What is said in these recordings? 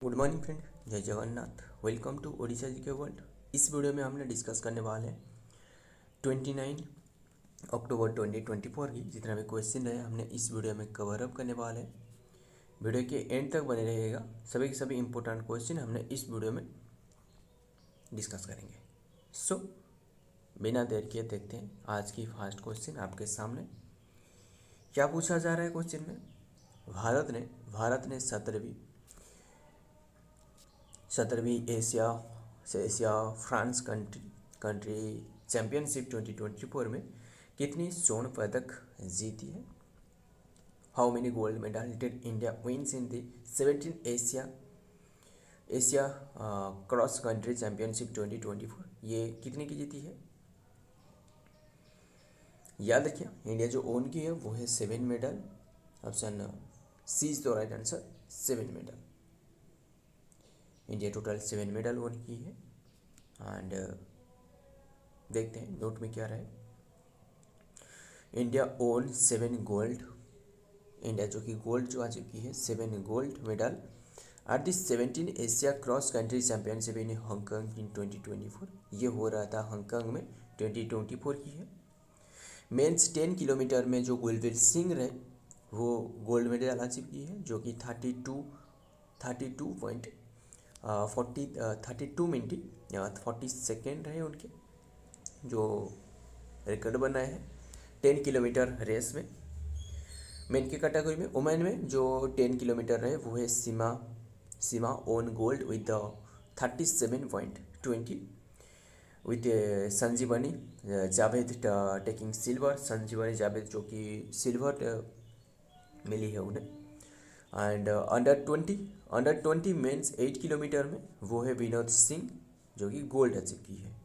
Good morning friend, जय Jagannath. Welcome to Odisha जी के world. इस वीडियो में हमने डिस्कस करने वाले हैं 29 अक्टूबर 2024 की जितना भी क्वेश्चन है हमने इस वीडियो में कवर अप करने वाले हैं। वीडियो के एंड तक बने रहिएगा। सभी के सभी इंपॉर्टेंट क्वेश्चन हमने इस वीडियो में डिस्कस करेंगे। सो बिना देर किए देखते हैं आज की फर्स्ट क्वेश्चन आपके सामने। क्या पूछा जा रहा है क्वेश्चन में? भारत ने 17वीं एशिया फ्रांस कंट्री चैंपियनशिप 2024 में कितनी स्वर्ण पदक जीती है? How many gold medal did India wins in the 17 Asia cross country championship 2024? ये कितने की जीती है? याद रखिए, इंडिया जो ओन की है वो है 7 medal. Option C is the right answer, 7 medal. India total 7 medal won की है। एंड देखते हैं नोट में क्या रहे। India own 7 gold. इंडिया जो कि गोल्ड जो आ चुकी है 7 gold medal at the 17 Asia cross country championship in Hong Kong in 2024। ये हो रहा था हांगकांग में, 2024 की है। मेंस 10 किलोमीटर में जो गुलवीर सिंह रहे वो गोल्ड मेडल आ चुकी है, जो कि 32 मिनट 40 सेकेंड रहे उनके, जो रिकॉर्ड बनाए हैं 10 किलोमीटर रेस में। मेन की कैटेगरी में वुमेन में जो 10 किलोमीटर रहे वो है Seema won gold with 37.20 with Sanjivani Jadhav taking silver. Sanjivani Jadhav जो कि सिल्वर मिली है उन्हें। एंड अंडर 20 मेंस 8 किलोमीटर में वो है विनोद सिंह जो कि गोल्ड अचीव की है।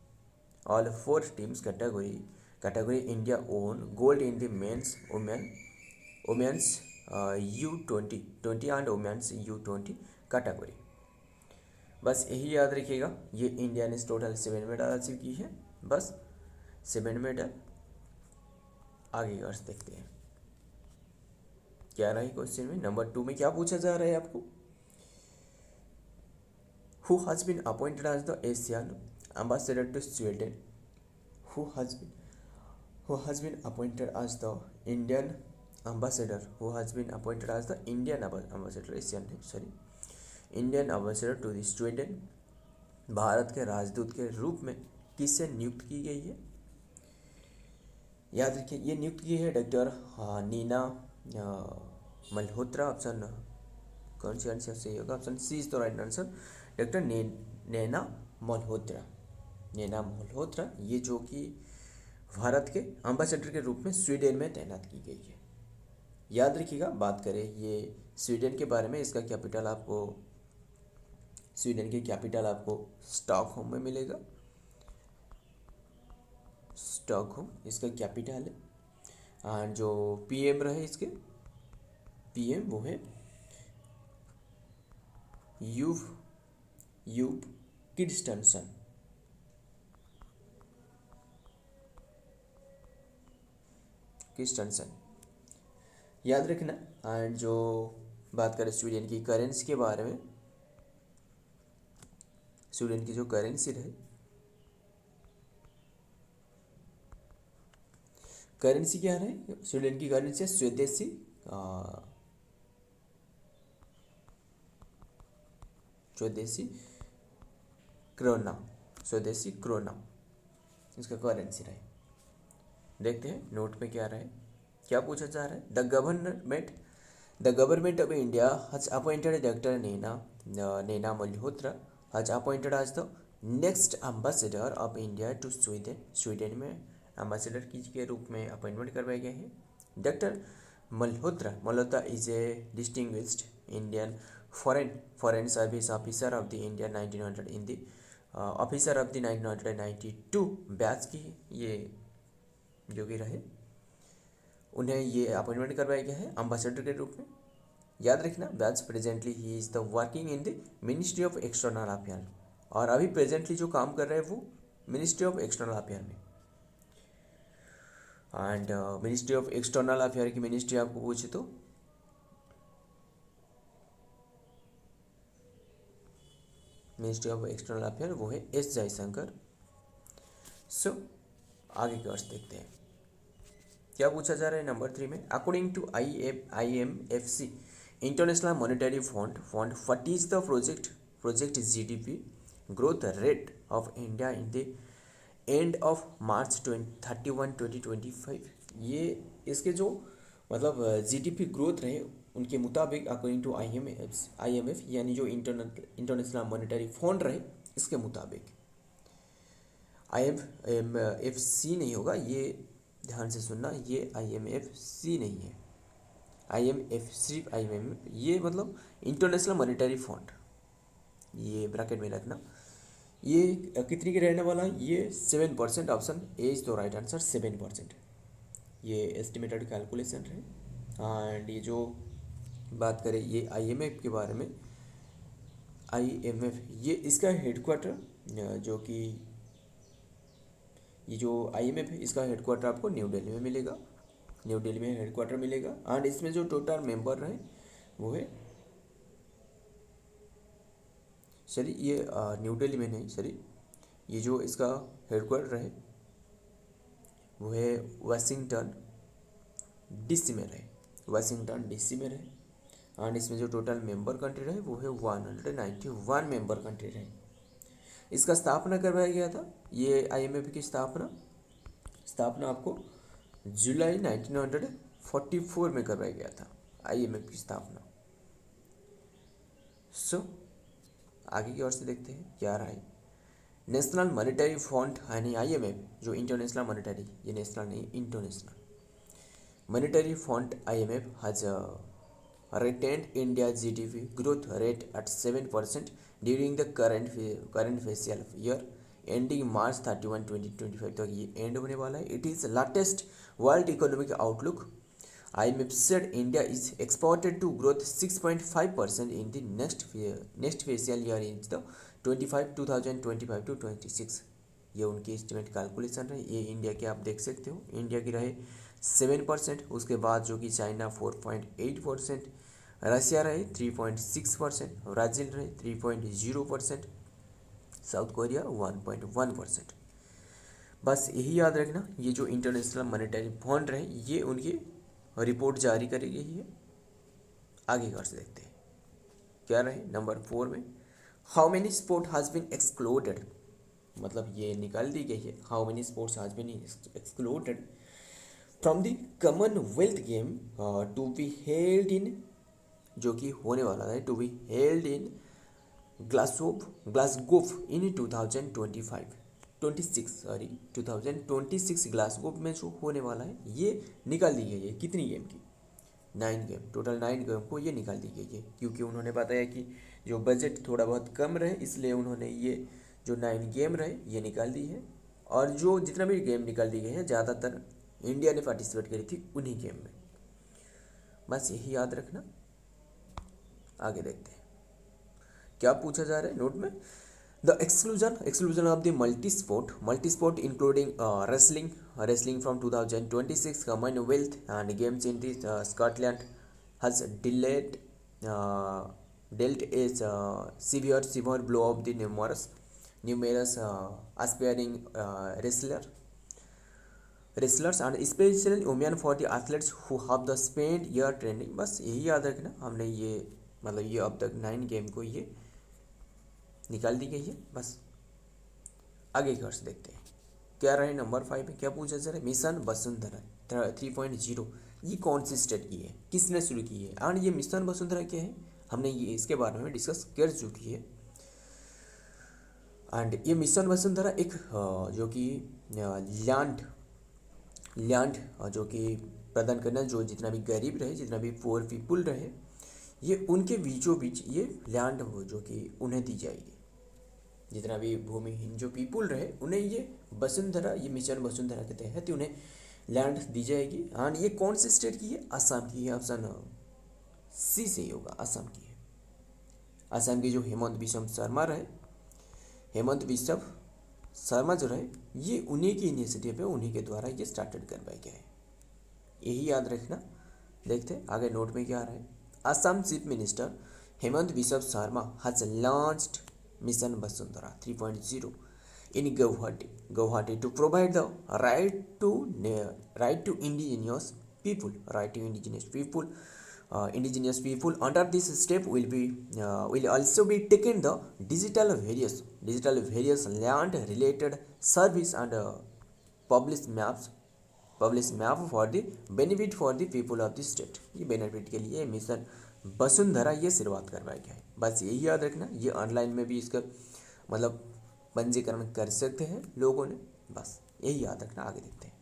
All 4 teams category India won gold in the men's women's U20 and women's U20 category. बस यही याद रखिएगा, ये इंडिया ने टोटल 7 मेडल अचीव की है। बस 7 मेडल। आगे का देखते हैं क्या रहा है क्वेश्चन में। नंबर 2 में क्या पूछा जा रहा है आपको? Who has been appointed as the Asian ambassador to Sweden? Who has been appointed as the Indian ambassador? Who has been appointed as the Indian ambassador? Indian ambassador to the Sweden? Bharat के राजदूत के रूप में किससे नियुक्त की गई है? याद रखिए, ये नियुक्त की है डॉक्टर नीना मल्होत्रा। ऑप्शन कौन सी आंसर सही होगा? Option C is the right answer, doctor Naina Malhotra. Naina Malhotra ये जो कि भारत के एम्बेसडर के रूप में स्वीडन में तैनात की गई है। याद रखिएगा, बात करें ये स्वीडन के बारे में, इसका कैपिटल आपको स्वीडन की कैपिटल आपको स्टॉकहोम में मिलेगा। स्टॉकहोम इसका कैपिटल है। एंड जो पीएम रहे इसके, पीएम वो है यूव क्रिस्टनसन। याद रखना। एंड जो बात करें स्वीडन की करेंसी के बारे में, स्वीडन की जो करेंसी रहे, करेंसी क्या रहे? स्वीडन की करेंसी स्वदेशी क्रोना इसका करेंसी रहे। देखते हैं नोट में क्या रहे, क्या पूछा जा रहा है। The government of India has appointed doctor Naina Malhotra has appointed as the next ambassador of India to Sweden. Sweden में एम्बेसडर के रूप में अपॉइंटमेंट करवाए गए हैं। Doctor Malhotra is a distinguished Indian foreign service officer of the India 1900 in the officer of the 1992 batch की ये जो भी रहे, उन्हें ये अपॉइंटमेंट करवाया गया है एम्बेसडर के रूप में। याद रखना, batch presently he is the working in the ministry of external affair, और अभी प्रेजेंटली जो काम कर रहे हैं वो मिनिस्ट्री ऑफ एक्सटर्नल अफेयर में। And ministry of external affair की मिनिस्ट्री आपको पूछे तो मिनिस्ट्री ऑफ एक्सटर्नल अफेयर वो है एस जयशंकर। सो आगे की ओर से देखते हैं क्या पूछा जा रहा है नंबर 3 में। According to IMFC international monetary fund what is the project GDP growth rate of India in the end of March 2025। ये इसके जो मतलब GDP ग्रोथ रहे उनके मुताबिक अकॉर्डिंग टू IMF यानी जो इंटरनेशनल मॉनेटरी फंड रहे इसके मुताबिक। IMFC नहीं होगा, ये ध्यान से सुनना, ये IMFC नहीं है। IMF सिर्फ IMF, ये मतलब इंटरनेशनल मॉनेटरी फंड, ये ब्रैकेट में रखना। ये कितनी के रहने वाला है, ये 7%। ऑप्शन ए इज तो राइट आंसर 7%। ये एस्टिमेटेड कैलकुलेशन है। एंड ये जो बात करें ये IMF के बारे में, IMF ये इसका हेडक्वार्टर जो कि ये जो IMF है इसका हेडक्वार्टर आपको न्यू दिल्ली में मिलेगा, न्यू दिल्ली में हेडक्वार्टर मिलेगा। एंड इसमें जो टोटल मेंबर रहे वो है, सॉरी ये न्यू दिल्ली में नहीं, सॉरी ये जो इसका हेडक्वार्टर है वो है वाशिंगटन DC में रहे, वाशिंगटन DC में रहे। एंड इसमें जो टोटल मेंबर कंट्री रहे वो है 191 मेंबर कंट्री रहे। इसका स्थापना करवाया गया था, ये IMF की स्थापना आपको जुलाई 1944 में करवाया गया था, IMF की स्थापना। सो आगे की ओर से देखते हैं क्या रहा है। नेशनल मॉनेटरी फंड यानी IMF जो इंटरनेशनल मॉनेटरी, ये नेशनल नहीं international monetary fund IMF has retained India's GDP growth rate at 7% during the current fiscal year ending March 31, 2025 तक ये एंड होने वाला है। It is latest world economic outlook. IMF said India is expected to growth 6.5% in the next fiscal year in the 2025 to 26। ये उनकी estimate calculation है। ये India के आप देख सकते हो, इंडिया की रहे 7%, उसके बाद जो कि चाइना 4.8%, रशिया रहे 3.6%, ब्राज़ील रहे 3.0%, साउथ कोरिया 1.1%। बस यही याद रखना, ये जो इंटरनेशनल मॉनेटरी फंड रहे ये उनकी रिपोर्ट जारी करी गई है। आगे कर से देखते हैं क्या रहे नंबर 4 में। How many sport has been excluded, मतलब ये निकाल दी गई है, how many sports has been excluded from the commonwealth game to be held in, जो कि होने वाला है to be held in Glasgow in 2026 Glasgow में जो होने वाला है ये निकाल दी गई है। कितनी गेम की, 9 गेम, टोटल 9 गेम को ये निकाल दी गई है, क्योंकि उन्होंने बताया कि जो बजट थोड़ा बहुत कम रहे इसलिए उन्होंने ये जो 9 गेम रहे ये निकाल दी है। और जो जितना भी गेम निकाल दी गई है ज़्यादातर इंडिया ने पार्टिसिपेट करी थी उन्हीं गेम में, बस यही याद रखना। आगे देखते हैं क्या पूछा जा रहा है नोट में। The exclusion of the multi sport including wrestling from 2026 Commonwealth and games in the Scotland has dealt a severe blow of the numerous aspiring wrestlers and especially women for the athletes who have the spent year training। बस यही याद रखना, हमने ये मतलब ये अब तक 9 गेम को ये निकाल दी गई है। बस आगे की ओर से देखते हैं क्या रहे नंबर 5 में। क्या पूछा जा रहा है, मिशन वसुंधरा 3.0 ये कौन सी स्टेट की है, किसने शुरू की है, और ये मिशन वसुंधरा क्या है हमने ये इसके बारे में डिस्कस कर चुकी है। एंड ये मिशन वसुंधरा एक जो कि लैंड जो कि प्रदान करना, जो जितना भी गरीब रहे, जितना भी पुअर पीपुल रहे, ये उनके बीचों बीच ये लैंड जो कि उन्हें दी जाएगी। जितना भी भूमिहीन जो पीपुल रहे उन्हें ये वसुंधरा, ये मिशन वसुंधरा के तहत उन्हें लैंड दी जाएगी। एंड ये कौन सी स्टेट की है, असम की है। ऑप्शन सी से ही होगा, असम की है। असम के जो हेमंत बिस्व शर्मा जो रहे ये उन्हीं की इनिशिएटिव है, उन्हीं के द्वारा ये स्टार्टेड करवाया गया है, यही याद रखना। देखते हैं आगे नोट में क्या आ रहा है। Assam chief minister Hemant Biswa Sharma has launched mission Vasundhara 3.0 in Guwahati to provide the right to indigenous people. Under this step will also be taken the digital various land related service and publish map for the benefit for the people of the state. ये benefit के लिए mission Vasundhara ये शुरुआत करवाया गया है। बस यही याद रखना, ये ऑनलाइन में भी इसका मतलब पंजीकरण कर सकते हैं लोगों ने, बस यही याद रखना। आगे देखते हैं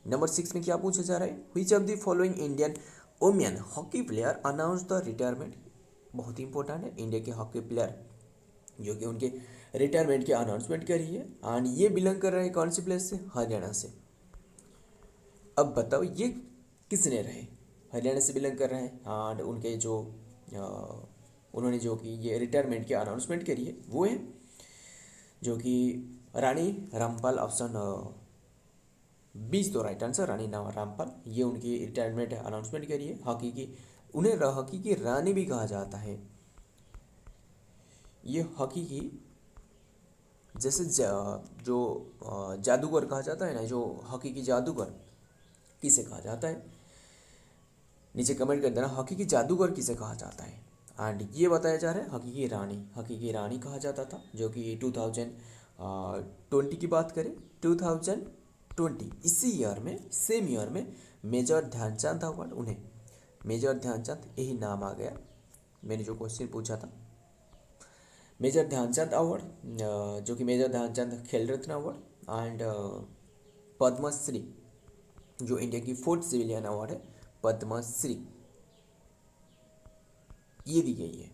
नंबर 6 में क्या पूछा जा रहा है, which of the following Indian women hockey player announce the retirement. बहुत ही इंपॉर्टेंट है, इंडिया के हॉकी प्लेयर जो कि उनके रिटायरमेंट की अनाउंसमेंट करी है एंड ये बिलोंग कर रहे हैं कौन सी प्लेस से, हरियाणा से। अब बताओ ये किसने रहे, हरियाणा से बिलोंग कर रहे हैं एंड उनके जो उन्होंने जो कि ये रिटायरमेंट की अनाउंसमेंट करी है वो है जो कि रानी रामपाल। ऑप्शन 20 तो राइट आंसर, रानी रामपाल। ये उनकी रिटायरमेंट अनाउंसमेंट करी है हॉकी की। उन्हें हॉकी की रानी भी कहा जाता है। ये हॉकी की जैसे जो जादूगर कहा जाता है ना, जो हॉकी की जादूगर किसे कहा जाता है, नीचे कमेंट कर देना हॉकी की जादूगर किसे कहा जाता है। एंड ये बताया जा रहा है हॉकी की रानी कहा जाता था, जो कि 2020 की बात करें 2020 इसी ईयर में, सेम ईयर में मेजर ध्यानचंद अवार्ड, उन्हें मेजर ध्यानचंद यही नाम आ गया, मैंने जो क्वेश्चन पूछा था मेजर ध्यानचंद अवार्ड, जो कि मेजर ध्यानचंद खेल रत्न अवार्ड एंड पद्मश्री जो इंडिया की 4th सिविलियन अवार्ड है, पद्मश्री ये दी गई है,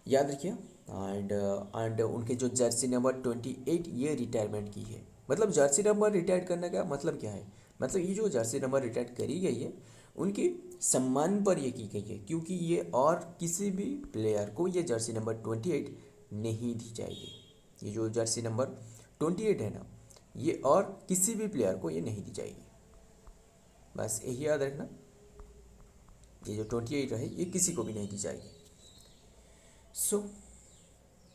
याद रखिए। एंड उनके जो जर्सी नंबर 28 ये रिटायरमेंट की है। मतलब जर्सी नंबर रिटायर करने का मतलब क्या है, मतलब ये जो जर्सी नंबर रिटायर करी गई है उनके सम्मान पर ये की गई है, क्योंकि ये और किसी भी प्लेयर को ये जर्सी नंबर 28 नहीं दी जाएगी। ये जो जर्सी नंबर 28 है ना, ये और किसी भी प्लेयर को ये नहीं दी जाएगी, बस यही याद रखना। ये जो 28 है ये किसी को भी नहीं दी जाएगी। सो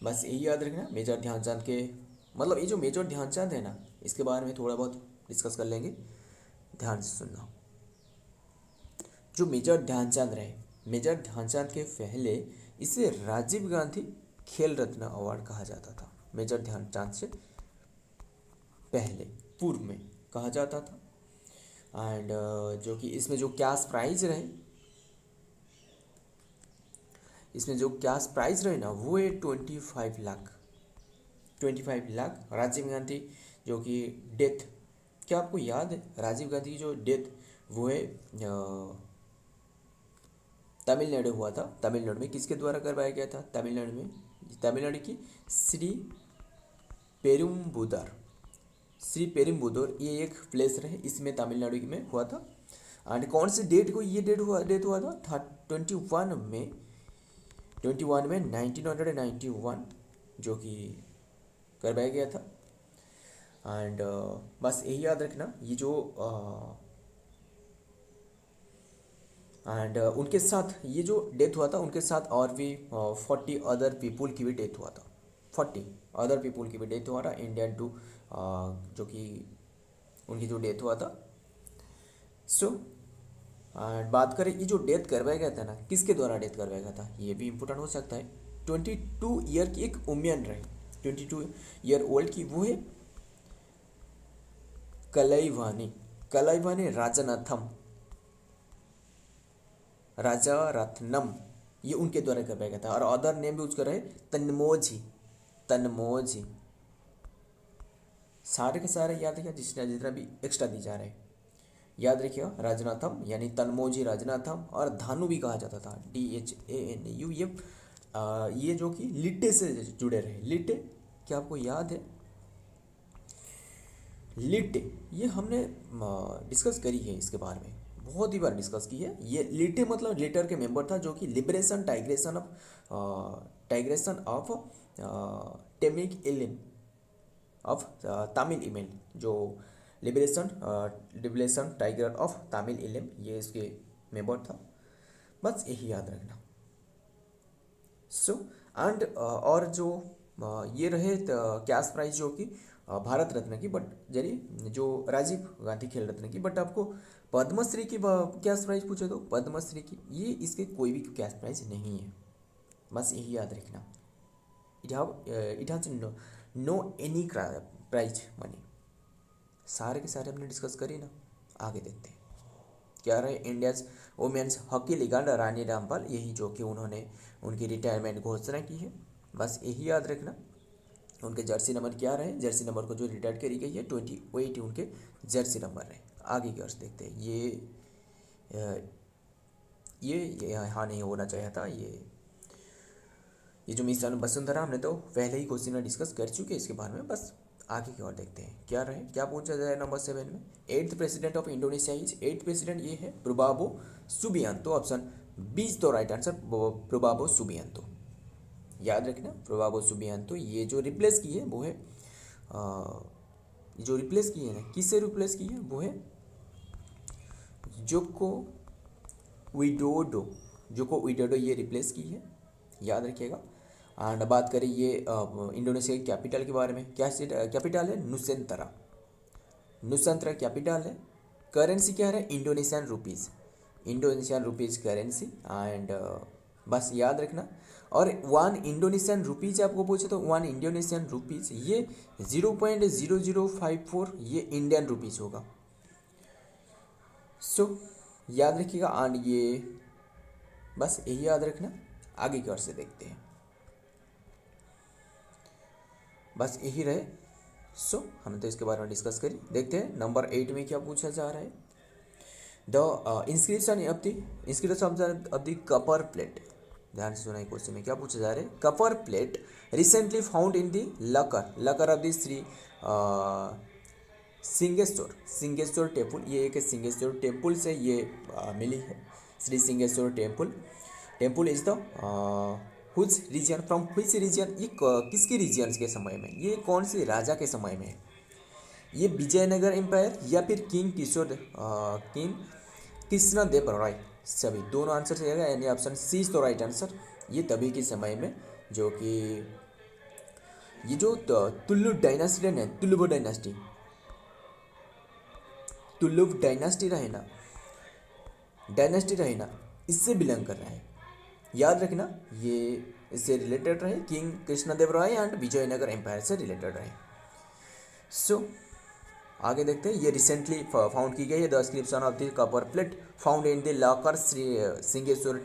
बस यही याद रखना। मेजर ध्यानचंद के मतलब ये जो मेजर ध्यानचंद है ना, इसके बारे में थोड़ा बहुत डिस्कस कर लेंगे, ध्यान से सुनना। जो मेजर ध्यानचंद रहे, मेजर ध्यानचंद के पहले इसे राजीव गांधी खेल रत्न अवार्ड कहा जाता था। मेजर ध्यानचंद से पहले पूर्व में कहा जाता था। एंड जो कि इसमें जो कैश प्राइज रहे, इसमें जो कैश प्राइज रहे ना वो है 25 लाख। राजीव गांधी जो कि डेथ, क्या आपको याद है राजीव गांधी की जो डेथ वो है तमिलनाडु हुआ था। तमिलनाडु में किसके द्वारा करवाया गया था, तमिलनाडु की श्री पेरुम्बुदूर ये एक प्लेस रहे, इसमें तमिलनाडु में हुआ था। एंड कौन से डेट को ये डेट हुआ था 21 में 1991 जो कि करवाया गया था। एंड बस यही याद रखना, ये जो एंड उनके साथ ये जो डेथ हुआ था उनके साथ और भी 40 अदर पीपुल की भी डेथ हुआ था। 40 अदर पीपुल की भी डेथ हुआ था इंडियन टू जो कि उनकी जो डेथ हुआ था। सो बात करें ये जो डेथ करवाया गया था ना, किसके द्वारा डेथ करवाया गया था, ये भी इम्पोर्टेंट हो सकता है। 22 ईयर की एक वुमेन रहे, 22 ईयर ओल्ड की, वो है कलाइवानी राजारत्नम, ये उनके द्वारा करवाया गया था। और अदर नेम भी उसका रहे तन्मोझी। सारे के सारे याद रखिए, जितना भी एक्स्ट्रा दी जा रहे हैं याद रखिएगा। राजनाथम यानी तन्मोझी राजनाथम, और धानु भी कहा जाता था DHANU। ये जो कि लिट्टे से जुड़े रहे। लिट्टे क्या आपको याद है, लिट्टे ये हमने डिस्कस करी है, इसके बारे में बहुत ही बार डिस्कस की है। ये लिट्टे मतलब लेटर के मेंबर था, जो कि लिबरेशन ऑफ तमिल इमेल, जो लिबरेशन टाइगर ऑफ तमिल इलम, ये इसके मेंबर था। बस यही याद रखना। सो एंड और जो ये रहे कैश प्राइज जो कि भारत रत्न की, बट जरी जो राजीव गांधी खेल रत्न की, बट आपको पद्मश्री की कैश प्राइज पूछे तो पद्मश्री की ये इसके कोई भी कैश प्राइज नहीं है, बस यही याद रखना। It has no any prize money. सारे के सारे हमने डिस्कस करी ना। आगे देखते हैं क्या रहे India's women's hockey ligand Rani Rampal, यही जो कि उन्होंने उनकी रिटायरमेंट घोषणा की है, बस यही याद रखना। उनके जर्सी नंबर क्या रहे, जर्सी नंबर को जो रिटायर करी गई है 28 उनके जर्सी नंबर रहे। आगे की ओर से देखते हैं ये यहाँ नहीं होना चाहिए था। ये जो मिशन वसुंधरा हमने तो पहले ही क्वेश्चन में डिस्कस कर चुके हैं इसके बारे में, बस आगे की ओर देखते हैं क्या रहे, क्या पूछा जाए नंबर 7 में। 8th president of Indonesia is, 8th president ये है Prabowo Subianto, option B is the right answer, Prabowo Subianto. याद रखना प्रबाबो सुबियांतो। ये जो रिप्लेस की है वो है जो रिप्लेस की है ना, किससे रिप्लेस की है वो है जोको विडोडो ये रिप्लेस की है, याद रखिएगा। एंड बात करें ये इंडोनेशिया की कैपिटल के बारे में, क्या कैपिटल है, नुसेंट्रा कैपिटल है। करेंसी क्या है, इंडोनेशियन रुपीज़ करेंसी। एंड बस याद रखना। और 1 इंडोनेशियन रुपीज़ आपको पूछे तो 1 इंडोनेशियन रुपीज़ ये 0.0054 ये इंडियन रुपीज़ होगा। सो याद रखिएगा। एंड ये बस यही याद रखना। आगे की ओर से देखते हैं, बस यही रहे। सो हमने तो इसके बारे में डिस्कस करी। देखते हैं नंबर 8 में क्या पूछा जा रहा है। The inscription of the copper plate, ध्यान से सुना क्वेश्चन में क्या पूछा जा रहा है। Copper plate recently found in the locker of the Shri Singeshwar temple, ये एक सिंगेश्वर टेम्पल से ये मिली है। Shri Singeshwar temple is the hooch region, from hooch region, ये किसके रीजन्स के समय में, ये कौन से राजा के समय में है, ये विजयनगर एम्पायर या फिर किंग कृष्णदेव राय, सभी दोनों आंसर से आएगा, यानी option C is the right answer. ये तभी के समय में जो कि ये जो तुलुव डायनास्टी है, तुलुव डायनास्टी रहे ना, इससे बिलोंग कर रहा है। याद रखना ये इससे रिलेटेड रहे, king Krishnadeva Raya and Vijayanagara empire से रिलेटेड रहे। सो आगे देखते हैं। ये रिसेंटली फाउंड की गई है। The inscription of the copper plate found in the locker Shri Singeshwar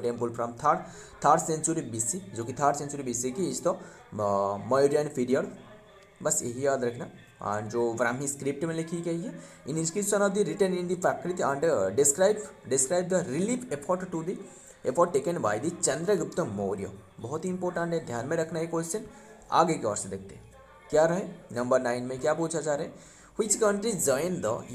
temple from third century BC, जो कि 3rd सेंचुरी बीसी की इज द मौर्यन पीरियड, बस यही याद रखना। एंड जो ब्राह्मी स्क्रिप्ट में लिखी गई है, in inscription of the written in the Prakrit and describe the relief effort taken by the Chandragupta Maurya, बहुत ही इंपॉर्टेंट है, ध्यान में रखना है क्वेश्चन। आगे की ओर से देखते हैं क्या रहे। नंबर 9 में क्या पूछा जा रहा है। Which country join the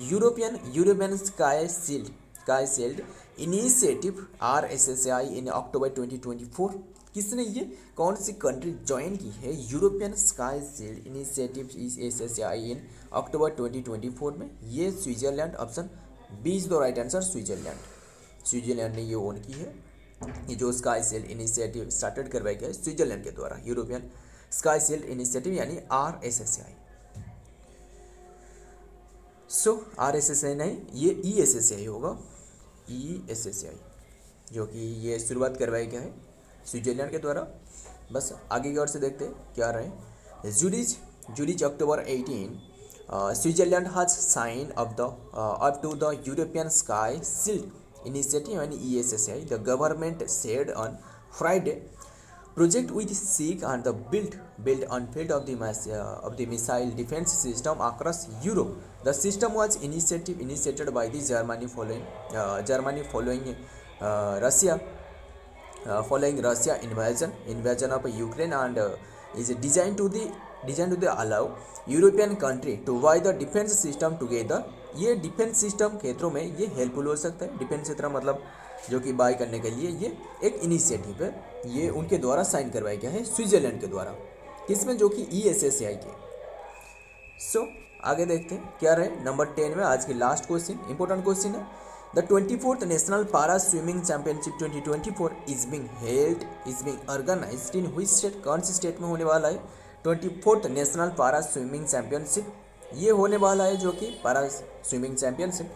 European sky shield initiative RSSI in October 2024, किसने ये कौन सी कंट्री ज्वाइन की है European sky shield initiative SSI in October 2024 में, ये Switzerland, option B is the right answer, Switzerland ने ये ओन की है। ये जो स्काई शील्ड इनिशिएटिव स्टार्टेड करवाया गया है स्विट्जरलैंड के द्वारा, यूरोपियन स्काई शील्ड इनिशिएटिव यानी RSSI। सो RSSI नहीं, ये ESSI होगा, ESSI, जो कि ये शुरुआत करवाया गया है स्विट्जरलैंड के द्वारा। बस आगे की ओर से देखते हैं क्या रहे। Zurich October 18 Switzerland has sign up to the European sky shield initiative यानी ESSI, the government said on Friday project with seek and the built on field of the missile defense system across Europe. The system was initiated by the Germany following Russia invasion of Ukraine, and is designed to allow European country to buy the defense system together. ये defence system क्षेत्रों में ये helpful हो सकता है। Defence क्षेत्र मतलब जो कि बाय करने के लिए ये एक इनिशिएटिव है, ये उनके द्वारा साइन करवाया गया है स्विट्जरलैंड के द्वारा, किसमें, जो कि ESSI के। सो आगे देखते हैं क्या रहे। नंबर 10 में आज की लास्ट क्वेश्चन, इंपॉर्टेंट क्वेश्चन है। The 24th national para swimming championship 2024 is being organised in which state, कौन सी स्टेट में होने वाला है 24th national para swimming championship? ये होने वाला है जो कि पारा स्विमिंग चैंपियनशिप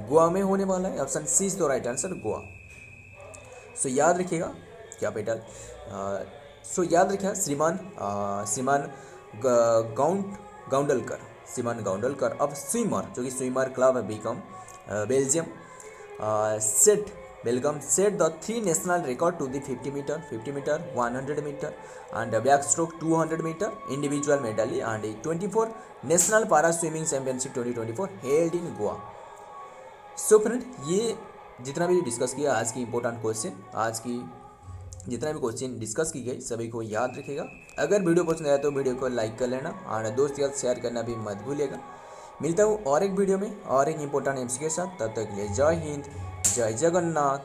गोवा में होने वाला है। Option C is the right answer, Goa. So याद रखिएगा कैपिटल, सो याद रखिएगा श्रीमान गाउंडलकर अब स्विमर, जो कि स्विमर क्लब है become Belgium, set the 3 national record to the 50 metre 100 metre and back stroke 200 metre individual medley and 24 national para swimming championship 2024 held in Goa. So friend, ये जितना भी डिस्कस किया आज की इंपॉर्टेंट क्वेश्चन, आज की जितना भी क्वेश्चन डिस्कस की गई सभी को याद रखिएगा। अगर वीडियो पसंद आया तो वीडियो को लाइक कर लेना और दोस्त के साथ शेयर करना भी मत भूलिएगा। मिलता हूँ और एक वीडियो में और एक इंपॉर्टेंट एमसीक्यू के साथ, तब तक के लिए जय हिंद, जय जगन्नाथ।